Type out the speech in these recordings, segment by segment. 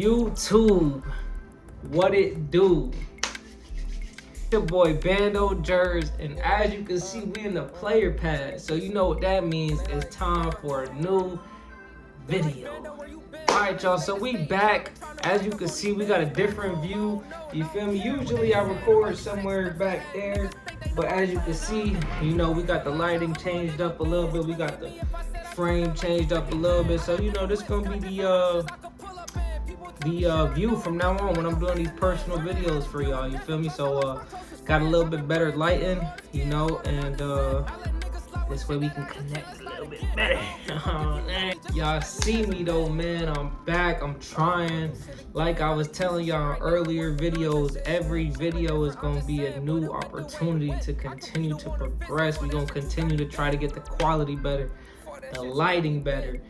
YouTube, what it do? Your boy Bandojerzz, and as you can see, we in the player pad, so you know what that means. It's time for a new video. Alright y'all, so we back. As you can see, we got a different view, you feel me? Usually I record somewhere back there, but as you can see, you know, we got the lighting changed up a little bit, we got the frame changed up a little bit, so you know, this gonna be the view from now on when I'm doing these personal videos for y'all, you feel me? So got a little bit better lighting, you know, and this way we can connect a little bit better. Y'all see me though, man. I'm back. I'm trying. Like I was telling y'all in earlier videos, every video is gonna be a new opportunity to continue to progress. We're gonna continue to try to get the quality better, the lighting better,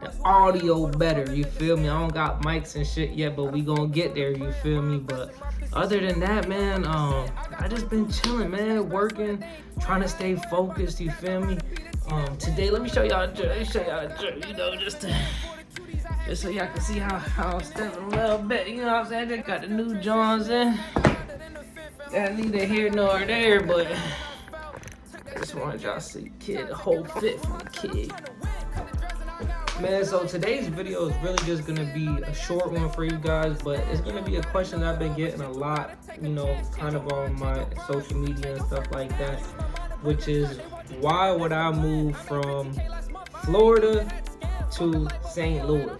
the audio better, you feel me? I don't got mics and shit yet, but we gonna get there, you feel me? But other than that, man, I just been chilling, man, working, trying to stay focused, you feel me? Today, let me show y'all a jerk, you know, just so y'all can see how I'm stepping a little bit, you know what I'm saying? They got the new Johns in. That neither here nor there, but I just wanted y'all to see the whole fit from the kid. Man, so today's video is really just gonna be a short one for you guys, but it's gonna be a question that I've been getting a lot, you know, kind of on my social media and stuff like that, which is why would I move from Florida to St. Louis?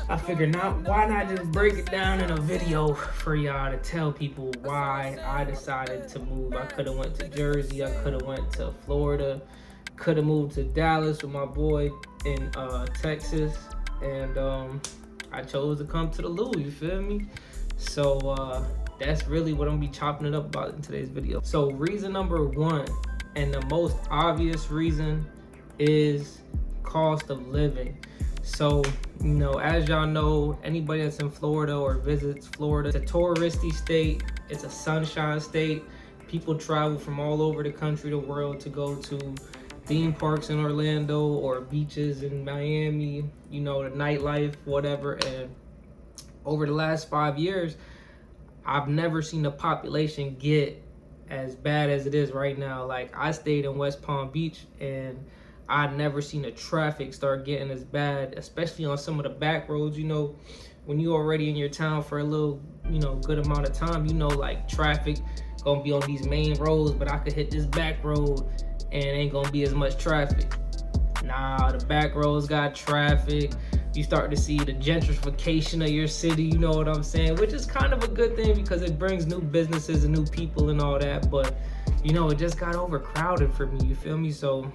I figured why not just break it down in a video for y'all to tell people why I decided to move. I could have went to Jersey, I could have went to Florida, could have moved to Dallas with my boy in Texas, and I chose to come to the Lou, you feel me? So that's really what I'm gonna be chopping it up about in today's video. So reason number one, and the most obvious reason, is cost of living. So, you know, as y'all know, anybody that's in Florida or visits Florida, it's a touristy state, it's a sunshine state. People travel from all over the country, the world, to go to theme parks in Orlando or beaches in Miami, you know, the nightlife, whatever. And over the last 5 years, I've never seen the population get as bad as it is right now. Like, I stayed in West Palm Beach, and I'd never seen the traffic start getting as bad, especially on some of the back roads. You know, when you already in your town for a little, you know, good amount of time, you know, like, traffic gonna be on these main roads, but I could hit this back road and ain't gonna be as much traffic. Nah, the back roads got traffic. You start to see the gentrification of your city, you know what I'm saying? Which is kind of a good thing because it brings new businesses and new people and all that, but you know, it just got overcrowded for me, you feel me? So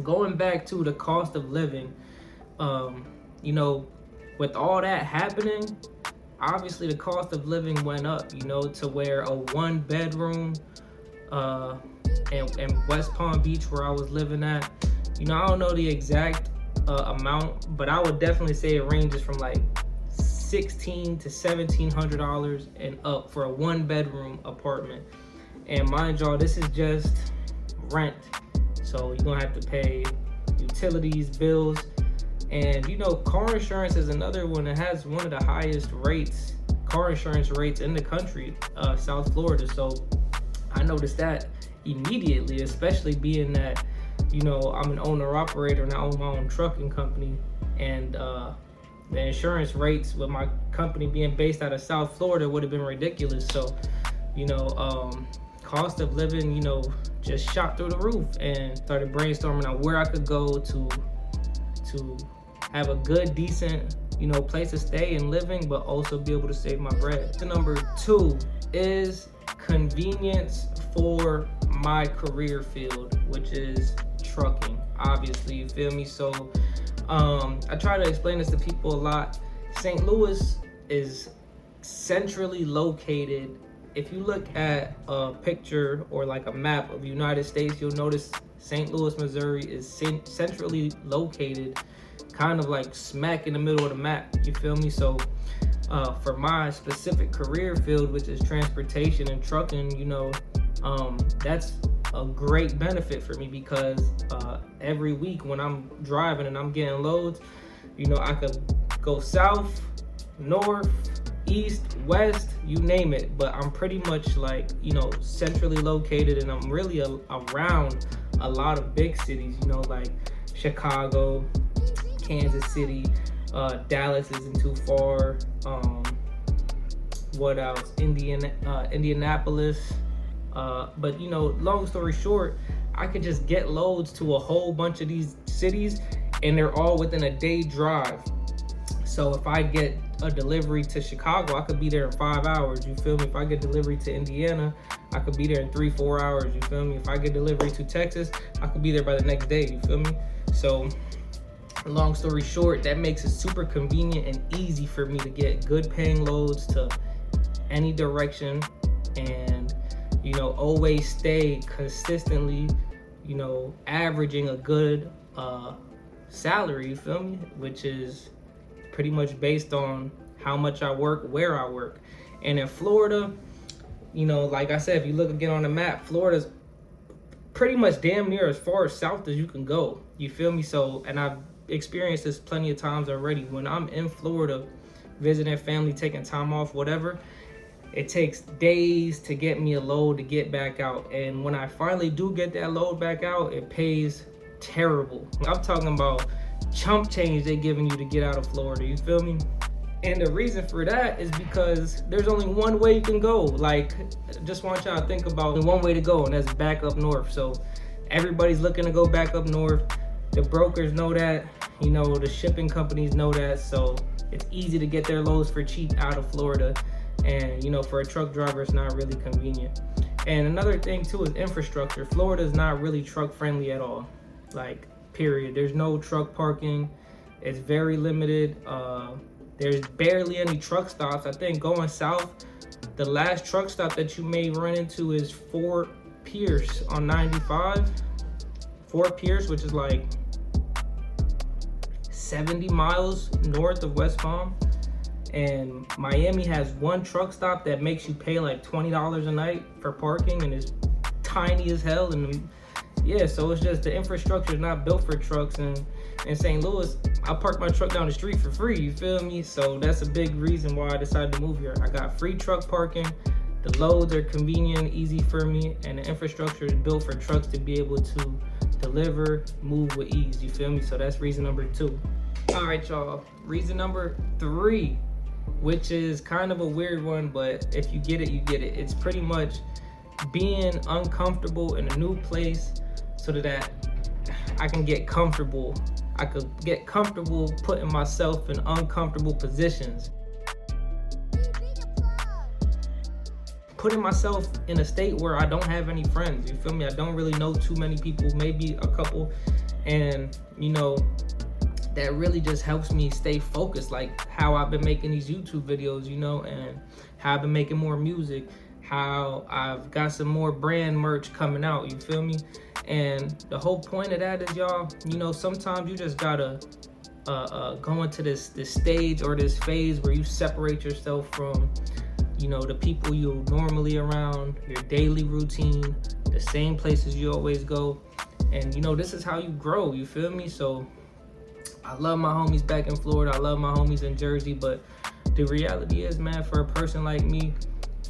going back to the cost of living, you know, with all that happening, obviously the cost of living went up, you know, to where a 1-bedroom in West Palm Beach, where I was living at, you know, I don't know the exact amount, but I would definitely say it ranges from like $1,600 to $1,700 and up for a 1-bedroom apartment. And mind y'all, this is just rent, so you're gonna have to pay utilities, bills, and you know, car insurance is another one that has one of the highest rates, car insurance rates in the country, South Florida. So I noticed that immediately, especially being that, you know, I'm an owner-operator and I own my own trucking company, and the insurance rates with my company being based out of South Florida would have been ridiculous. So, you know, cost of living, you know, just shot through the roof, and started brainstorming on where I could go to have a good, decent, you know, place to stay and living, but also be able to save my bread. The number two is convenience for my career field, which is trucking, obviously, you feel me? So I try to explain this to people a lot. St. Louis is centrally located. If you look at a picture or like a map of the United States, you'll notice St. Louis, Missouri is centrally located, kind of like smack in the middle of the map, you feel me? So for my specific career field, which is transportation and trucking, you know, that's a great benefit for me because every week when I'm driving and I'm getting loads, you know, I could go south north, east, west, you name it. But I'm pretty much like, you know, centrally located, and I'm really around a lot of big cities, you know, like Chicago, Kansas City, Dallas isn't too far. What else? Indianapolis. But you know, long story short, I could just get loads to a whole bunch of these cities, and they're all within a day drive. So if I get a delivery to Chicago, I could be there in 5 hours. You feel me? If I get delivery to Indiana, I could be there in 3-4 hours. You feel me? If I get delivery to Texas, I could be there by the next day. You feel me? So long story short, that makes it super convenient and easy for me to get good paying loads to any direction, and you know, always stay consistently, you know, averaging a good salary, you feel me? Which is pretty much based on how much I work, where I work. And in Florida, you know, like I said, if you look again on the map, Florida's pretty much damn near as far south as you can go. You feel me? So, and I've experienced this plenty of times already. When I'm in Florida, visiting family, taking time off, whatever, it takes days to get me a load to get back out. And when I finally do get that load back out, it pays terrible. I'm talking about chump change they giving you to get out of Florida, you feel me? And the reason for that is because there's only one way you can go. Like, just want y'all to think about one way to go, and that's back up north. So everybody's looking to go back up north. The brokers know that, you know, the shipping companies know that. So it's easy to get their loads for cheap out of Florida. And, you know, for a truck driver, it's not really convenient. And another thing too is infrastructure. Florida is not really truck friendly at all. Like, period. There's no truck parking. It's very limited. There's barely any truck stops. I think going south, the last truck stop that you may run into is Fort Pierce on 95. Fort Pierce, which is like 70 miles north of West Palm. And Miami has one truck stop that makes you pay like $20 a night for parking, and it's tiny as hell. And yeah, so it's just the infrastructure is not built for trucks. And in St. Louis, I park my truck down the street for free, you feel me? So that's a big reason why I decided to move here. I got free truck parking, the loads are convenient, easy for me, and the infrastructure is built for trucks to be able to deliver, move with ease, you feel me? So that's reason number 2. All right, y'all, reason number 3, which is kind of a weird one, but if you get it, you get it. It's pretty much being uncomfortable in a new place so that I can get comfortable. I could get comfortable putting myself in uncomfortable positions. Putting myself in a state where I don't have any friends, you feel me? I don't really know too many people, maybe a couple. And, you know, that really just helps me stay focused, like how I've been making these YouTube videos, you know, and how I've been making more music, how I've got some more brand merch coming out, you feel me? And the whole point of that is, y'all, you know, sometimes you just gotta go into this stage or this phase where you separate yourself from, you know, the people you're normally around, your daily routine, the same places you always go. And, you know, this is how you grow, you feel me? So I love my homies back in Florida. I love my homies in Jersey. But the reality is, man, for a person like me,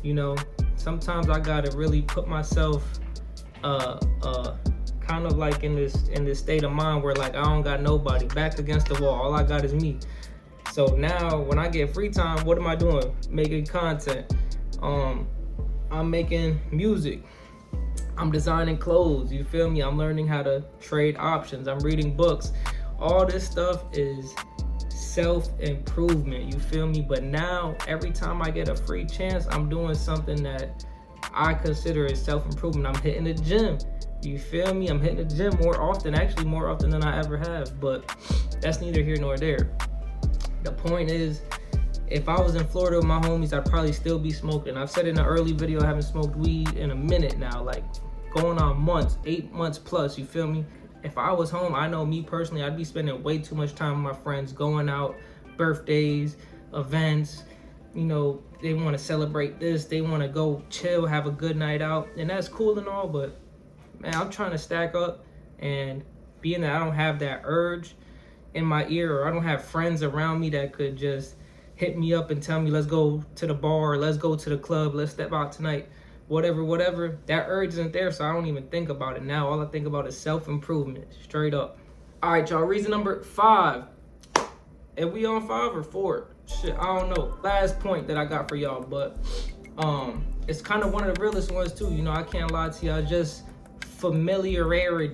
you know, sometimes I gotta really put myself kind of like in this state of mind where, like, I don't got nobody, back against the wall. All I got is me. So now when I get free time, what am I doing? Making content. I'm making music. I'm designing clothes, you feel me? I'm learning how to trade options. I'm reading books. All this stuff is self-improvement, you feel me? But now, every time I get a free chance, I'm doing something that I consider as self-improvement. I'm hitting the gym, you feel me? I'm hitting the gym more often, actually more often than I ever have, but that's neither here nor there. The point is, if I was in Florida with my homies, I'd probably still be smoking. I've said in an early video, I haven't smoked weed in a minute now, like going on months, 8 months plus, you feel me? If I was home, I know me personally, I'd be spending way too much time with my friends, going out, birthdays, events, you know, they want to celebrate this, they want to go chill, have a good night out, and that's cool and all, but man, I'm trying to stack up, and being that I don't have that urge in my ear, or I don't have friends around me that could just hit me up and tell me, let's go to the bar, let's go to the club, let's step out tonight, whatever, that urge isn't there, so I don't even think about it now. All I think about is self-improvement, straight up. All right, y'all, reason number 5. And we on 5 or 4? Shit, I don't know. Last point that I got for y'all, but it's kind of one of the realest ones too. You know, I can't lie to y'all. Just familiarity.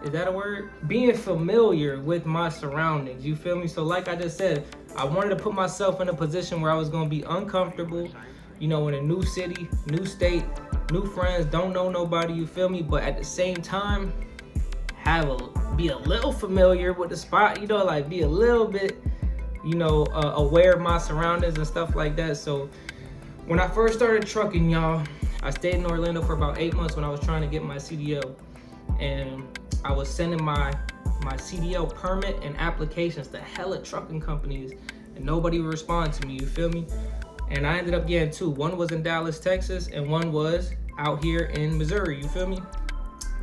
Is that a word? Being familiar with my surroundings. You feel me? So like I just said, I wanted to put myself in a position where I was gonna be uncomfortable. You know, in a new city, new state, new friends, don't know nobody. You feel me? But at the same time, be a little familiar with the spot, you know, like be a little bit, you know, aware of my surroundings and stuff like that. So when I first started trucking, y'all, I stayed in Orlando for about 8 months when I was trying to get my CDL, and I was sending my CDL permit and applications to hella trucking companies, and nobody would respond to me. You feel me? And I ended up getting 2. One was in Dallas, Texas, and one was out here in Missouri. You feel me?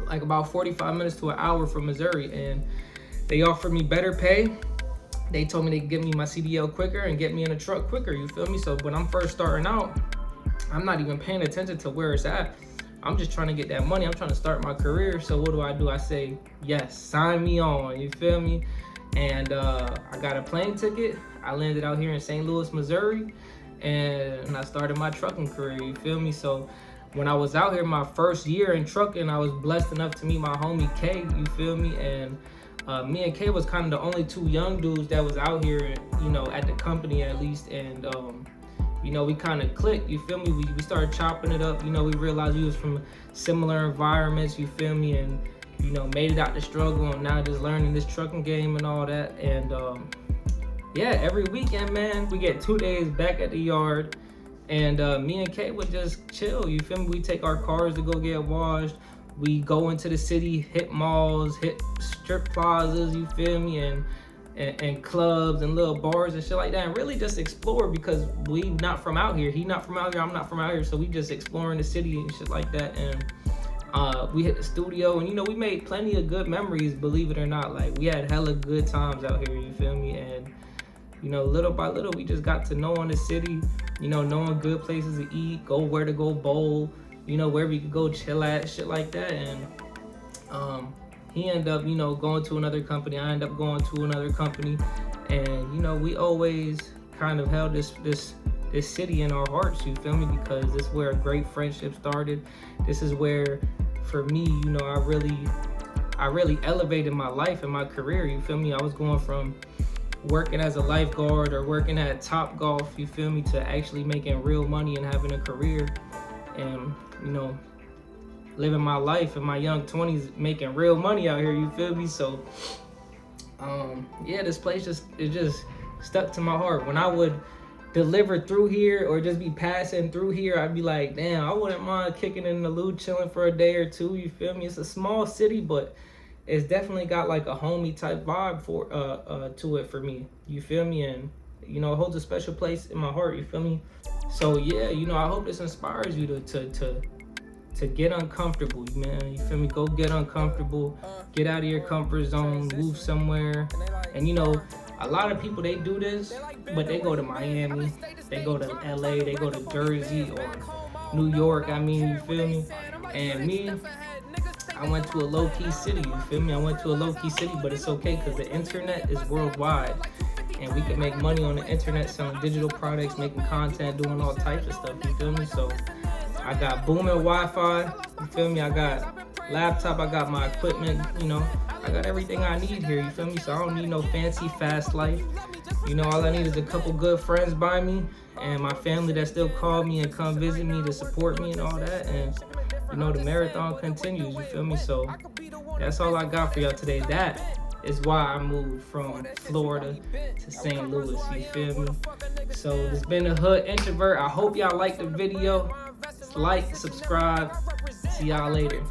Like about 45 minutes to an hour from Missouri, and they offered me better pay. They told me they could get me my CDL quicker and get me in a truck quicker. You feel me? So when I'm first starting out, I'm not even paying attention to where it's at. I'm just trying to get that money. I'm trying to start my career. So what do? I say, yes, sign me on. You feel me? And I got a plane ticket. I landed out here in St. Louis, Missouri, and I started my trucking career. You feel me? So when I was out here my first year in trucking, I was blessed enough to meet my homie K, you feel me? And me and K was kind of the only 2 young dudes that was out here, you know, at the company at least. And, you know, we kind of clicked, you feel me? We started chopping it up. You know, we realized we was from similar environments, you feel me? And, you know, made it out the struggle, and now just learning this trucking game and all that. And, yeah, every weekend, man, we get 2 days back at the yard. And me and Kay would just chill, you feel me? We take our cars to go get washed. We go into the city, hit malls, hit strip plazas, you feel me? And clubs and little bars and shit like that. And really just explore, because we not from out here. He not from out here, I'm not from out here. So we just exploring the city and shit like that. And we hit the studio, and you know, we made plenty of good memories, believe it or not. Like, we had hella good times out here, you feel me? And you know, little by little, we just got to know on the city, you know, knowing good places to eat, where to go bowl, you know, where we could go chill at, shit like that. And he ended up, you know, going to another company. I ended up going to another company. And, you know, we always kind of held this city in our hearts, you feel me? Because this is where a great friendship started. This is where, for me, you know, I really elevated my life and my career, you feel me? I was going from working as a lifeguard or working at Top Golf, you feel me, to actually making real money and having a career, and, you know, living my life in my young 20s, making real money out here, you feel me? So yeah, this place just stuck to my heart. When I would deliver through here or just be passing through here, I'd be like, damn, I wouldn't mind kicking in the loo, chilling for a day or two, you feel me? It's a small city, but it's definitely got like a homey type vibe for to it for me, you feel me? And you know, it holds a special place in my heart, you feel me? So yeah, you know, I hope this inspires you to get uncomfortable, man, you feel me? Go get uncomfortable, get out of your comfort zone, move somewhere. And you know, a lot of people, they do this, but they go to Miami, they go to LA, they go to Jersey or New York, I mean, you feel me? And me, I went to a low-key city, you feel me? I went to a low-key city, but it's okay, because the internet is worldwide, and we can make money on the internet selling digital products, making content, doing all types of stuff, you feel me? So I got booming Wi-Fi, you feel me? I got laptop, I got my equipment, you know, I got everything I need here, you feel me? So I don't need no fancy fast life, you know, all I need is a couple good friends by me, and my family that still call me and come visit me to support me and all that. And you know, the marathon continues, you feel me? So that's all I got for y'all today. That is why I moved from Florida to St. Louis, you feel me? So it's been the Hood Introvert. I hope y'all liked the video. Like, subscribe. See y'all later.